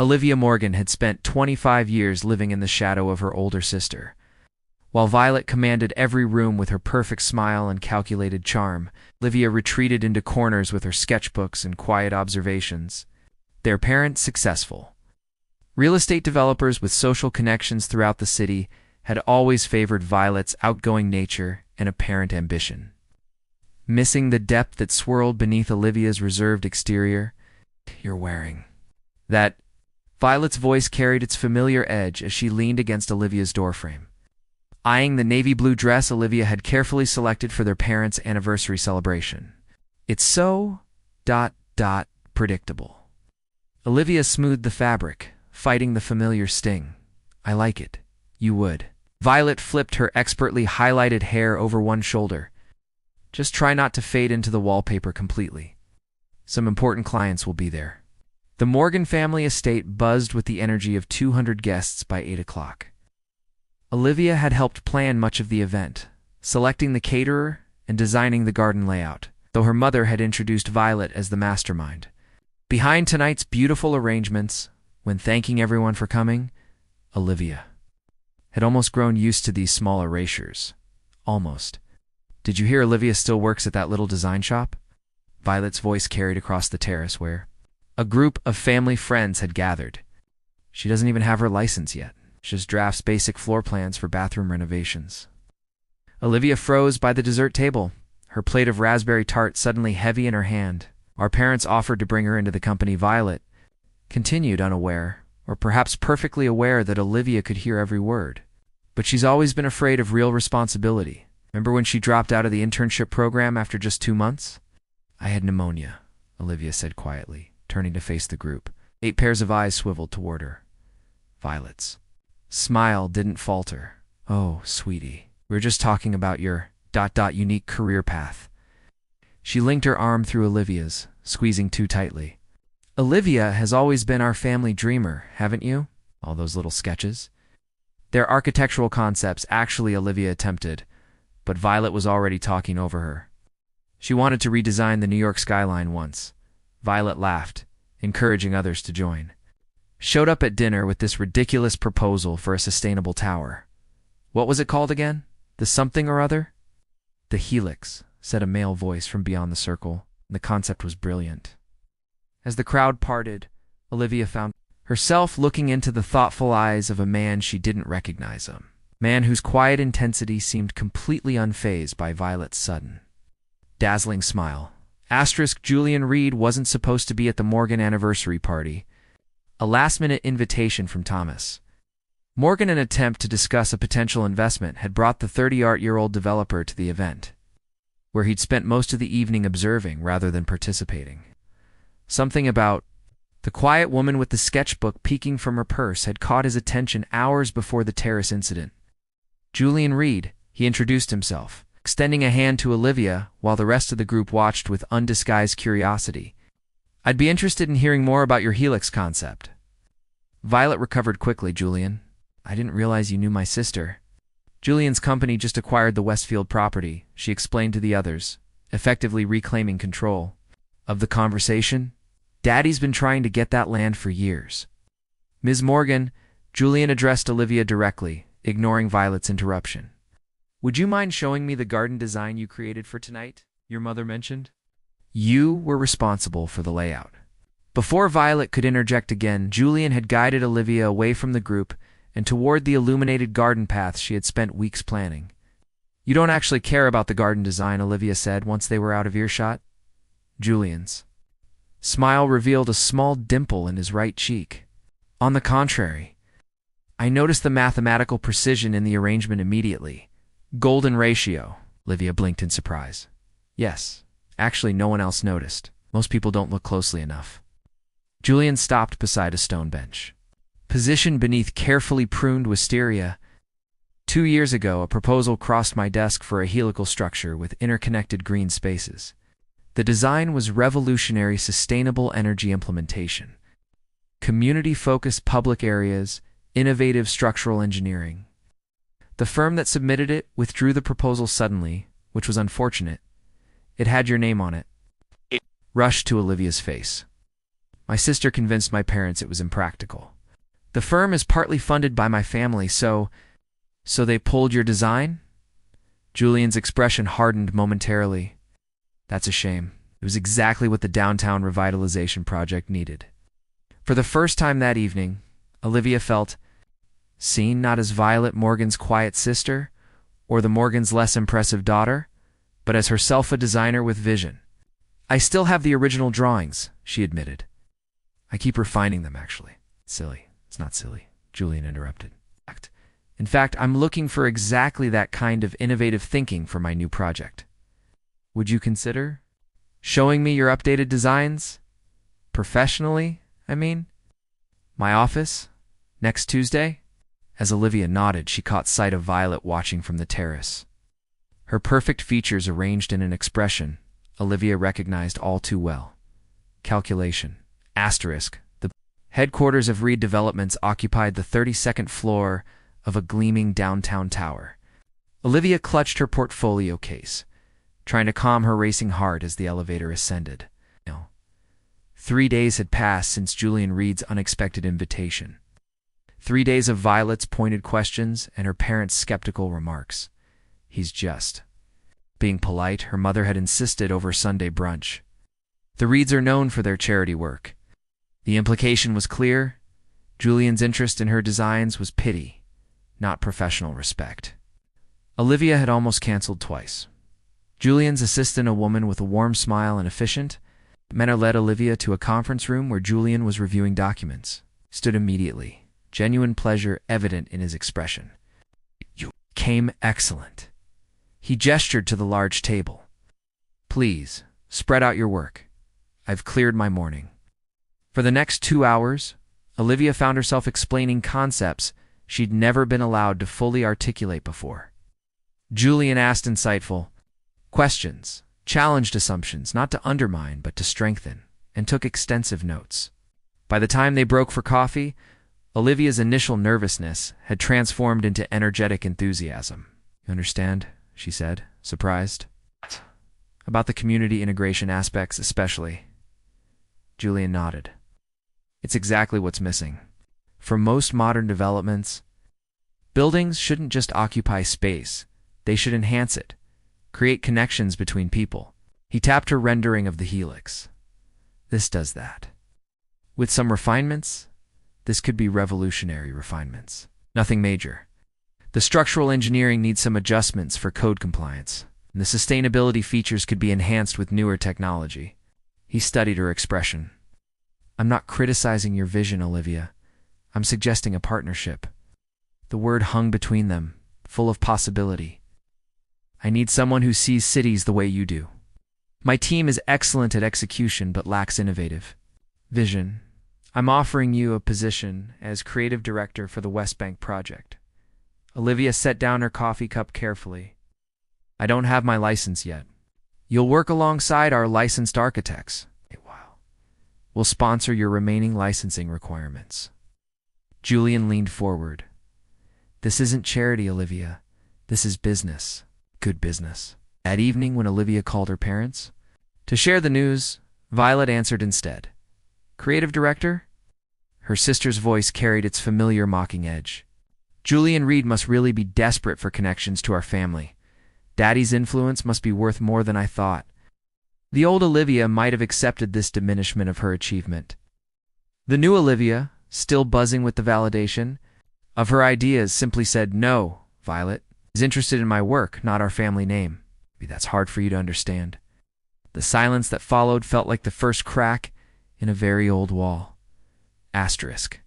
Olivia Morgan had spent 25 years living in the shadow of her older sister. While Violet commanded every room with her perfect smile and calculated charm, Olivia retreated into corners with her sketchbooks and quiet observations. Their parents successful. Real estate developers with social connections throughout the city had always favored Violet's outgoing nature and apparent ambition. Missing the depth that swirled beneath Olivia's reserved exterior, "You're wearing that." Violet's voice carried its familiar edge as she leaned against Olivia's doorframe. Eyeing the navy blue dress Olivia had carefully selected for their parents' anniversary celebration. "It's so... predictable." Olivia smoothed the fabric, fighting the familiar sting. "I like it. You would." Violet flipped her expertly highlighted hair over one shoulder. "Just try not to fade into the wallpaper completely. Some important clients will be there." The Morgan family estate buzzed with the energy of 200 guests by 8 o'clock. Olivia had helped plan much of the event, selecting the caterer and designing the garden layout, though her mother had introduced Violet as the mastermind. Behind tonight's beautiful arrangements, when thanking everyone for coming, Olivia had almost grown used to these small erasures. Almost. "Did you hear Olivia still works at that little design shop?" Violet's voice carried across the terrace where a group of family friends had gathered. "She doesn't even have her license yet. She just drafts basic floor plans for bathroom renovations." Olivia froze by the dessert table, her plate of raspberry tart suddenly heavy in her hand. Our parents offered to bring her into the company. Violet continued, unaware, or perhaps perfectly aware, that Olivia could hear every word. "But she's always been afraid of real responsibility. Remember when she dropped out of the internship program after just 2 months? I had pneumonia," Olivia said quietly, turning to face the group. 8 pairs of eyes swiveled toward her. Violet's smile didn't falter. "Oh, sweetie, we were just talking about your unique career path." She linked her arm through Olivia's, squeezing too tightly. "Olivia has always been our family dreamer, haven't you? All those little sketches." Their architectural concepts, actually, Olivia attempted, but Violet was already talking over her. She wanted to redesign the New York skyline once. Violet laughed, encouraging others to join. Showed up at dinner with this ridiculous proposal for a sustainable tower. What was it called again? The something or other? "The Helix," said a male voice from beyond the circle. The concept was brilliant. As the crowd parted, Olivia found herself looking into the thoughtful eyes of a man she didn't recognize, a man whose quiet intensity seemed completely unfazed by Violet's sudden, dazzling smile. Julian Reed wasn't supposed to be at the Morgan anniversary party. A last-minute invitation from Thomas Morgan, an attempt to discuss a potential investment, had brought the 30-year-old developer to the event, where he'd spent most of the evening observing rather than participating. Something about the quiet woman with the sketchbook peeking from her purse had caught his attention hours before the terrace incident. "Julian Reed," he introduced himself, extending a hand to Olivia while the rest of the group watched with undisguised curiosity. "I'd be interested in hearing more about your Helix concept." Violet recovered quickly. "Julian, I didn't realize you knew my sister." Julian's company just acquired the Westfield property, she explained to the others, effectively reclaiming control of the conversation. "Daddy's been trying to get that land for years." "Ms. Morgan," Julian addressed Olivia directly, ignoring Violet's interruption. "Would you mind showing me the garden design you created for tonight, your mother mentioned?" "You were responsible for the layout." Before Violet could interject again, Julian had guided Olivia away from the group and toward the illuminated garden path she had spent weeks planning. "You don't actually care about the garden design," Olivia said once they were out of earshot. Julian's smile revealed a small dimple in his right cheek. "On the contrary, I noticed the mathematical precision in the arrangement immediately." "Golden ratio," Olivia blinked in surprise. "Yes, actually no one else noticed. Most people don't look closely enough." Julian stopped beside a stone bench, positioned beneath carefully pruned wisteria. 2 years ago, a proposal crossed my desk for a helical structure with interconnected green spaces. The design was revolutionary sustainable energy implementation, community-focused public areas, innovative structural engineering. The firm that submitted it withdrew the proposal suddenly, which was unfortunate. It had your name on it. It rushed to Olivia's face. My sister convinced my parents it was impractical. The firm is partly funded by my family, so they pulled your design? Julian's expression hardened momentarily. That's a shame. It was exactly what the downtown revitalization project needed. For the first time that evening, Olivia felt seen not as Violet Morgan's quiet sister or the Morgan's less impressive daughter, but as herself a designer with vision. I still have the original drawings, she admitted. I keep refining them, actually. Silly. It's not silly, Julian interrupted. In fact, I'm looking for exactly that kind of innovative thinking for my new project. Would you consider showing me your updated designs? Professionally, I mean? My office? Next Tuesday? As Olivia nodded, she caught sight of Violet watching from the terrace. Her perfect features arranged in an expression Olivia recognized all too well. Calculation. Asterisk. The headquarters of Reed Developments occupied the 32nd floor of a gleaming downtown tower. Olivia clutched her portfolio case, trying to calm her racing heart as the elevator ascended. 3 days had passed since Julian Reed's unexpected invitation. 3 days of Violet's pointed questions and her parents' skeptical remarks. He's just being polite, her mother had insisted over Sunday brunch. The Reeds are known for their charity work. The implication was clear. Julian's interest in her designs was pity, not professional respect. Olivia had almost canceled twice. Julian's assistant, a woman with a warm smile and efficient manner, led Olivia to a conference room where Julian was reviewing documents. Stood immediately, genuine pleasure evident in his expression. You came excellent. He gestured to the large table. Please, spread out your work. I've cleared my morning. For the next 2 hours, Olivia found herself explaining concepts she'd never been allowed to fully articulate before. Julian asked insightful questions, challenged assumptions not to undermine but to strengthen, and took extensive notes. By the time they broke for coffee, Olivia's initial nervousness had transformed into energetic enthusiasm. You understand? She said, surprised. About the community integration aspects especially. Julian nodded. It's exactly what's missing. For most modern developments, buildings shouldn't just occupy space. They should enhance it, create connections between people. He tapped her rendering of the helix. This does that. With some refinements, this could be revolutionary refinements. Nothing major. The structural engineering needs some adjustments for code compliance, and the sustainability features could be enhanced with newer technology. He studied her expression. I'm not criticizing your vision, Olivia. I'm suggesting a partnership. The word hung between them, full of possibility. I need someone who sees cities the way you do. My team is excellent at execution but lacks innovative vision. I'm offering you a position as creative director for the West Bank project. Olivia set down her coffee cup carefully. I don't have my license yet. You'll work alongside our licensed architects. Wow. We'll sponsor your remaining licensing requirements. Julian leaned forward. This isn't charity, Olivia. This is business. Good business. That evening, when Olivia called her parents to share the news, Violet answered instead. Creative director? Her sister's voice carried its familiar mocking edge. Julian Reed must really be desperate for connections to our family. Daddy's influence must be worth more than I thought. The old Olivia might have accepted this diminishment of her achievement. The new Olivia, still buzzing with the validation of her ideas, simply said, No, Violet is interested in my work, not our family name. Maybe that's hard for you to understand. The silence that followed felt like the first crack in a very old wall. Asterisk.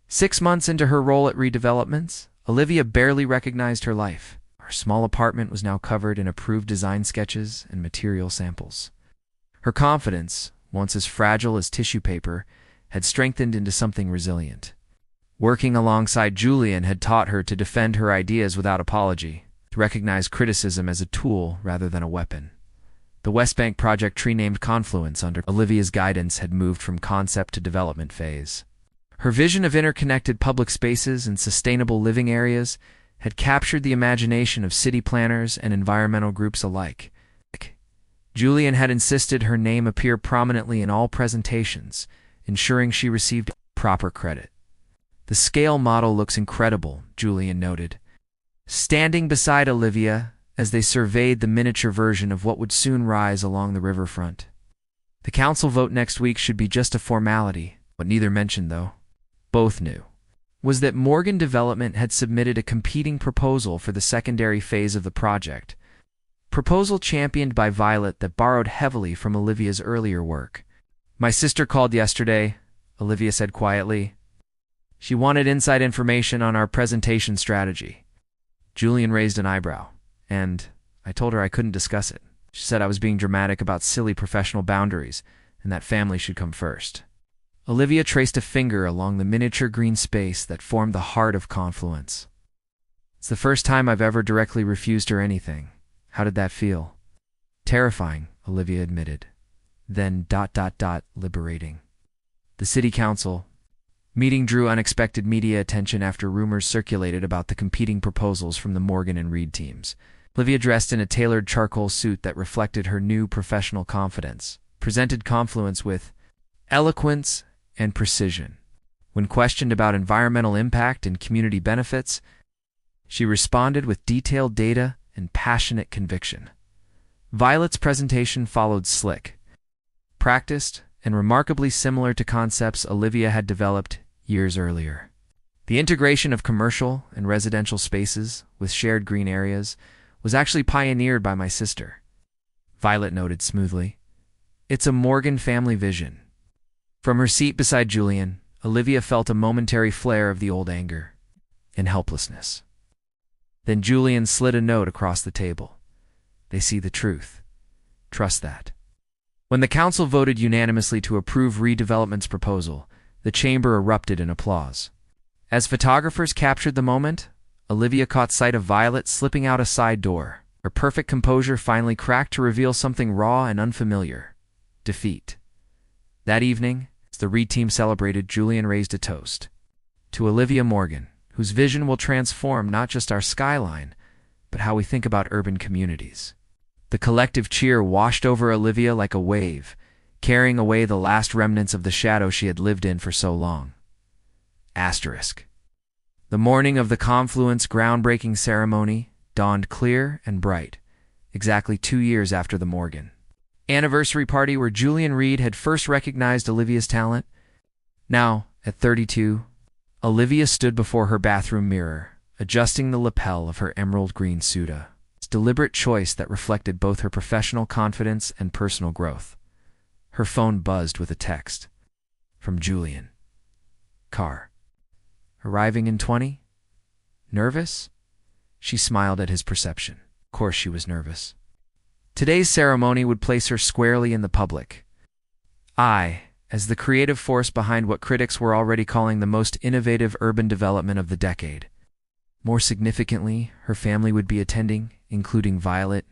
6 months into her role at Redevelopments, Olivia barely recognized her life. Her small apartment was now covered in approved design sketches and material samples. Her confidence, once as fragile as tissue paper, had strengthened into something resilient. Working alongside Julian had taught her to defend her ideas without apology, to recognize criticism as a tool rather than a weapon. The West Bank project, tree-named Confluence under Olivia's guidance, had moved from concept to development phase. Her vision of interconnected public spaces and sustainable living areas had captured the imagination of city planners and environmental groups alike. Julian had insisted her name appear prominently in all presentations, ensuring she received proper credit. The scale model looks incredible, Julian noted, standing beside Olivia as they surveyed the miniature version of what would soon rise along the riverfront. The council vote next week should be just a formality. What neither mentioned, though, both knew, was that Morgan Development had submitted a competing proposal for the secondary phase of the project. Proposal championed by Violet that borrowed heavily from Olivia's earlier work. "My sister called yesterday," Olivia said quietly. "She wanted inside information on our presentation strategy." Julian raised an eyebrow, and I told her I couldn't discuss it. She said I was being dramatic about silly professional boundaries, and that family should come first. Olivia traced a finger along the miniature green space that formed the heart of Confluence. "It's the first time I've ever directly refused her anything. How did that feel?" "Terrifying," Olivia admitted. Then ... liberating. The city council meeting drew unexpected media attention after rumors circulated about the competing proposals from the Morgan and Reed teams. Olivia, dressed in a tailored charcoal suit that reflected her new professional confidence, presented Confluence with eloquence and precision. When questioned about environmental impact and community benefits, she responded with detailed data and passionate conviction. Violet's presentation followed slick, practiced, and remarkably similar to concepts Olivia had developed years earlier. The integration of commercial and residential spaces with shared green areas was actually pioneered by my sister, Violet noted smoothly. "It's a Morgan family vision." From her seat beside Julian, Olivia felt a momentary flare of the old anger and helplessness. Then Julian slid a note across the table. "They see the truth. Trust that." When the council voted unanimously to approve redevelopment's proposal, the chamber erupted in applause. As photographers captured the moment, Olivia caught sight of Violet slipping out a side door. Her perfect composure finally cracked to reveal something raw and unfamiliar: defeat. That evening, as the Reed team celebrated, Julian raised a toast to Olivia Morgan, whose vision will transform not just our skyline, but how we think about urban communities. The collective cheer washed over Olivia like a wave, carrying away the last remnants of the shadow she had lived in for so long. Asterisk. The morning of the Confluence groundbreaking ceremony dawned clear and bright, exactly 2 years after the Morgan anniversary party where Julian Reed had first recognized Olivia's talent. Now, at 32, Olivia stood before her bathroom mirror, adjusting the lapel of her emerald green suit, a deliberate choice that reflected both her professional confidence and personal growth. Her phone buzzed with a text from Julian. "Car. Arriving in 20? Nervous?" She smiled at his perception. Of course she was nervous. Today's ceremony would place her squarely in the public eye as the creative force behind what critics were already calling the most innovative urban development of the decade. More significantly, her family would be attending, including Violet,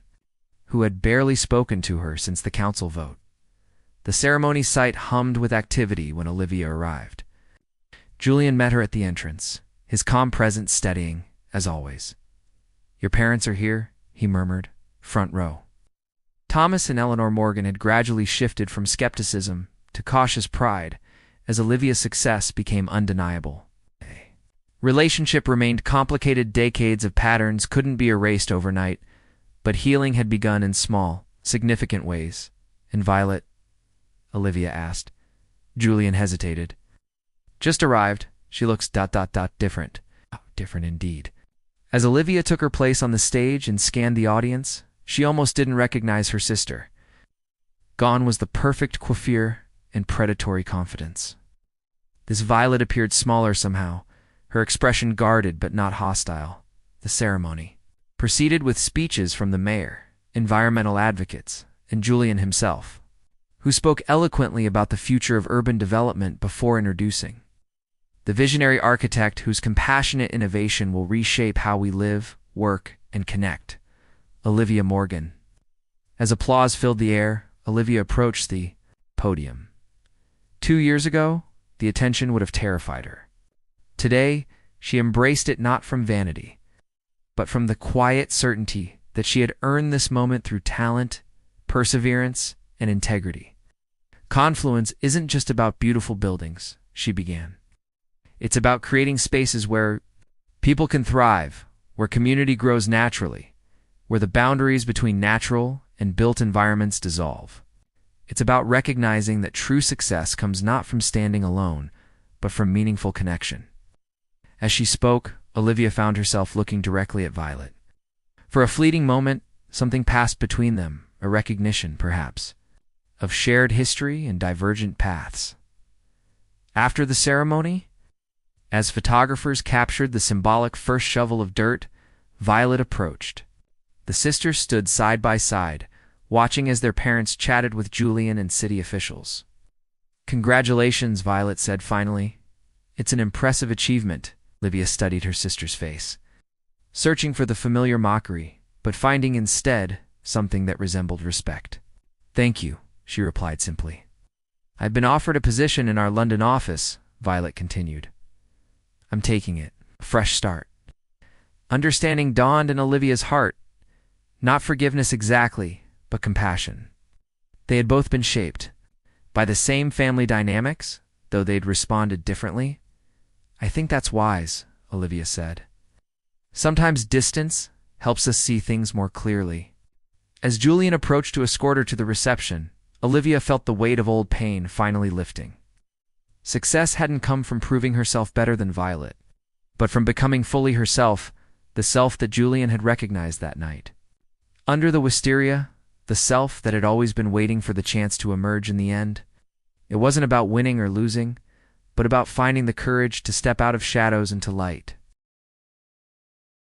who had barely spoken to her since the council vote. The ceremony site hummed with activity when Olivia arrived. Julian met her at the entrance, his calm presence steadying, as always. "Your parents are here," he murmured, front row. Thomas and Eleanor Morgan had gradually shifted from skepticism to cautious pride as Olivia's success became undeniable. Relationship remained complicated. Decades of patterns couldn't be erased overnight, but healing had begun in small, significant ways. "And Violet?" Olivia asked. Julian hesitated. "Just arrived. She looks ... different." Different indeed. As Olivia took her place on the stage and scanned the audience, she almost didn't recognize her sister. Gone was the perfect coiffure and predatory confidence. This Violet appeared smaller somehow, her expression guarded but not hostile. The ceremony proceeded with speeches from the mayor, environmental advocates, and Julian himself, who spoke eloquently about the future of urban development before introducing the visionary architect whose compassionate innovation will reshape how we live, work, and connect, Olivia Morgan. As applause filled the air, Olivia approached the podium. 2 years ago, the attention would have terrified her. Today, she embraced it not from vanity, but from the quiet certainty that she had earned this moment through talent, perseverance, and integrity. Confluence isn't just about beautiful buildings, she began. It's about creating spaces where people can thrive, where community grows naturally, where the boundaries between natural and built environments dissolve. It's about recognizing that true success comes not from standing alone, but from meaningful connection. As she spoke, Olivia found herself looking directly at Violet. For a fleeting moment, something passed between them, a recognition, perhaps, of shared history and divergent paths. After the ceremony, as photographers captured the symbolic first shovel of dirt, Violet approached. The sisters stood side by side, watching as their parents chatted with Julian and city officials. "Congratulations," Violet said finally. "It's an impressive achievement." Olivia studied her sister's face, searching for the familiar mockery, but finding instead something that resembled respect. "Thank you," she replied simply. "I've been offered a position in our London office," Violet continued. "I'm taking it. A fresh start." Understanding dawned in Olivia's heart. Not forgiveness exactly, but compassion. They had both been shaped by the same family dynamics, though they'd responded differently. "I think that's wise," Olivia said. "Sometimes distance helps us see things more clearly." As Julian approached to escort her to the reception, Olivia felt the weight of old pain finally lifting. Success hadn't come from proving herself better than Violet, but from becoming fully herself, the self that Julian had recognized that night. Under the wisteria, the self that had always been waiting for the chance to emerge in the end. It wasn't about winning or losing, but about finding the courage to step out of shadows into light.